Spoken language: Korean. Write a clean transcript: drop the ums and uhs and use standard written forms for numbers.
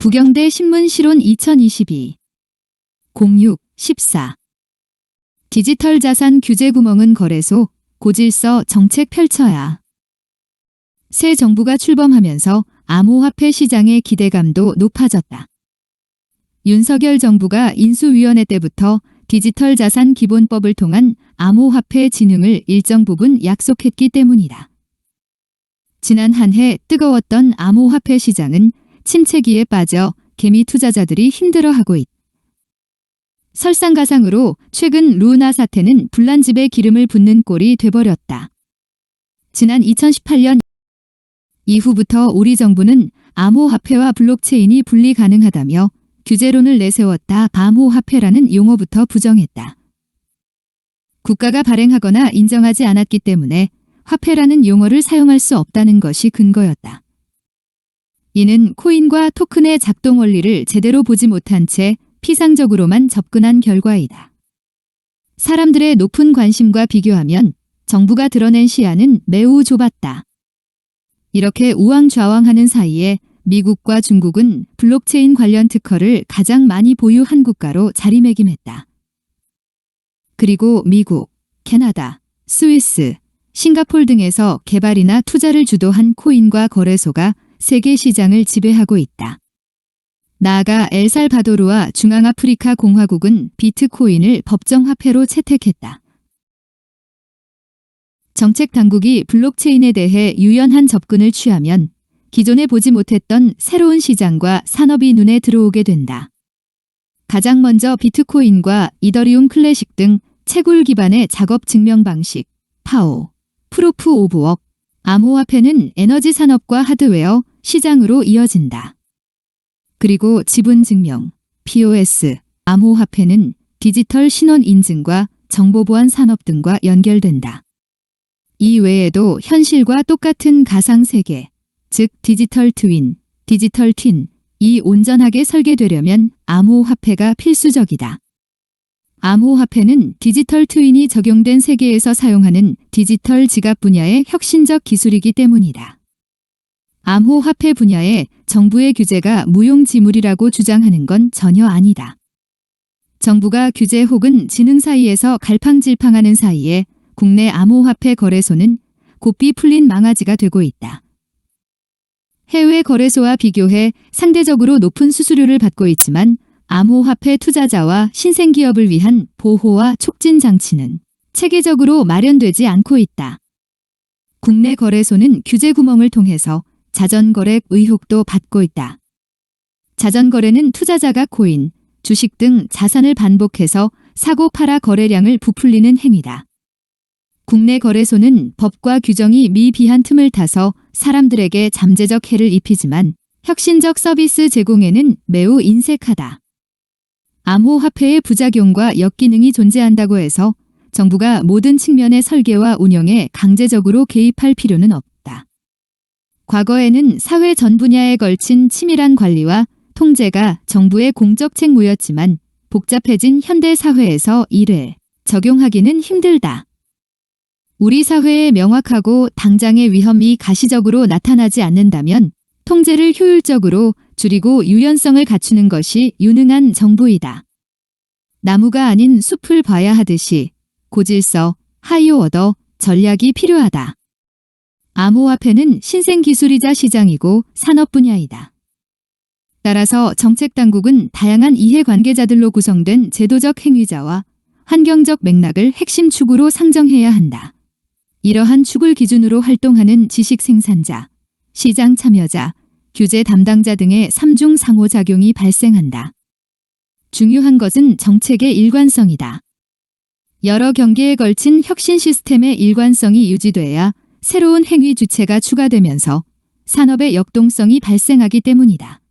부경대 신문실온 2022 06-14 디지털 자산 규제 구멍은 거래소, 고질서 정책 펼쳐야. 새 정부가 출범하면서 암호화폐 시장의 기대감도 높아졌다. 윤석열 정부가 인수위원회 때부터 디지털 자산 기본법을 통한 암호화폐 진흥을 일정 부분 약속했기 때문이다. 지난 한 해 뜨거웠던 암호화폐 시장은 침체기에 빠져 개미 투자자들이 힘들어하고 있다. 설상가상으로 최근 루나 사태는 불난집에 기름을 붓는 꼴이 돼버렸다. 지난 2018년 이후부터 우리 정부는 암호화폐와 블록체인이 분리 가능하다며 규제론을 내세웠다. 암호화폐라는 용어부터 부정했다. 국가가 발행하거나 인정하지 않았기 때문에 화폐라는 용어를 사용할 수 없다는 것이 근거였다. 이는 코인과 토큰의 작동 원리를 제대로 보지 못한 채 피상적으로만 접근한 결과이다. 사람들의 높은 관심과 비교하면 정부가 드러낸 시야는 매우 좁았다. 이렇게 우왕좌왕하는 사이에 미국과 중국은 블록체인 관련 특허를 가장 많이 보유한 국가로 자리매김했다. 그리고 미국, 캐나다, 스위스, 싱가폴 등에서 개발이나 투자를 주도한 코인과 거래소가 세계 시장을 지배하고 있다. 나아가 엘살바도르와 중앙아프리카 공화국은 비트코인을 법정화폐로 채택했다. 정책 당국이 블록체인에 대해 유연한 접근을 취하면 기존에 보지 못했던 새로운 시장과 산업이 눈에 들어오게 된다. 가장 먼저 비트코인과 이더리움 클래식 등 채굴 기반의 작업 증명 방식, 파오, 프루프 오브 워크, 암호화폐는 에너지 산업과 하드웨어, 시장으로 이어진다. 그리고 지분 증명, POS, 암호화폐는 디지털 신원 인증과 정보보안 산업 등과 연결된다. 이 외에도 현실과 똑같은 가상세계, 즉 디지털 트윈, 디지털 틴이 온전하게 설계되려면 암호화폐가 필수적이다. 암호화폐는 디지털 트윈이 적용된 세계에서 사용하는 디지털 지갑 분야의 혁신적 기술이기 때문이다. 암호화폐 분야에 정부의 규제가 무용지물이라고 주장하는 건 전혀 아니다. 정부가 규제 혹은 진흥 사이에서 갈팡질팡하는 사이에 국내 암호화폐 거래소는 고삐 풀린 망아지가 되고 있다. 해외 거래소와 비교해 상대적으로 높은 수수료를 받고 있지만 암호화폐 투자자와 신생기업을 위한 보호와 촉진 장치는 체계적으로 마련되지 않고 있다. 국내 거래소는 규제 구멍을 통해서 자전거래 의혹도 받고 있다. 자전거래는 투자자가 코인, 주식 등 자산을 반복해서 사고 팔아 거래량을 부풀리는 행위다. 국내 거래소는 법과 규정이 미비한 틈을 타서 사람들에게 잠재적 해를 입히지만 혁신적 서비스 제공에는 매우 인색하다. 암호화폐의 부작용과 역기능이 존재한다고 해서 정부가 모든 측면의 설계와 운영에 강제적으로 개입할 필요는 없다. 과거에는 사회 전 분야에 걸친 치밀한 관리와 통제가 정부의 공적 책무였지만 복잡해진 현대 사회에서 이를 적용하기는 힘들다. 우리 사회에 명확하고 당장의 위험이 가시적으로 나타나지 않는다면 통제를 효율적으로 줄이고 유연성을 갖추는 것이 유능한 정부이다. 나무가 아닌 숲을 봐야 하듯이 고질서, 하이오어더 전략이 필요하다. 암호화폐는 신생기술이자 시장이고 산업 분야이다. 따라서 정책당국은 다양한 이해관계자들로 구성된 제도적 행위자와 환경적 맥락을 핵심 축으로 상정해야 한다. 이러한 축을 기준으로 활동하는 지식 생산자, 시장 참여자, 규제 담당자 등의 3중 상호작용이 발생한다. 중요한 것은 정책의 일관성이다. 여러 경계에 걸친 혁신 시스템의 일관성이 유지돼야 새로운 행위 주체가 추가되면서 산업의 역동성이 발생하기 때문이다.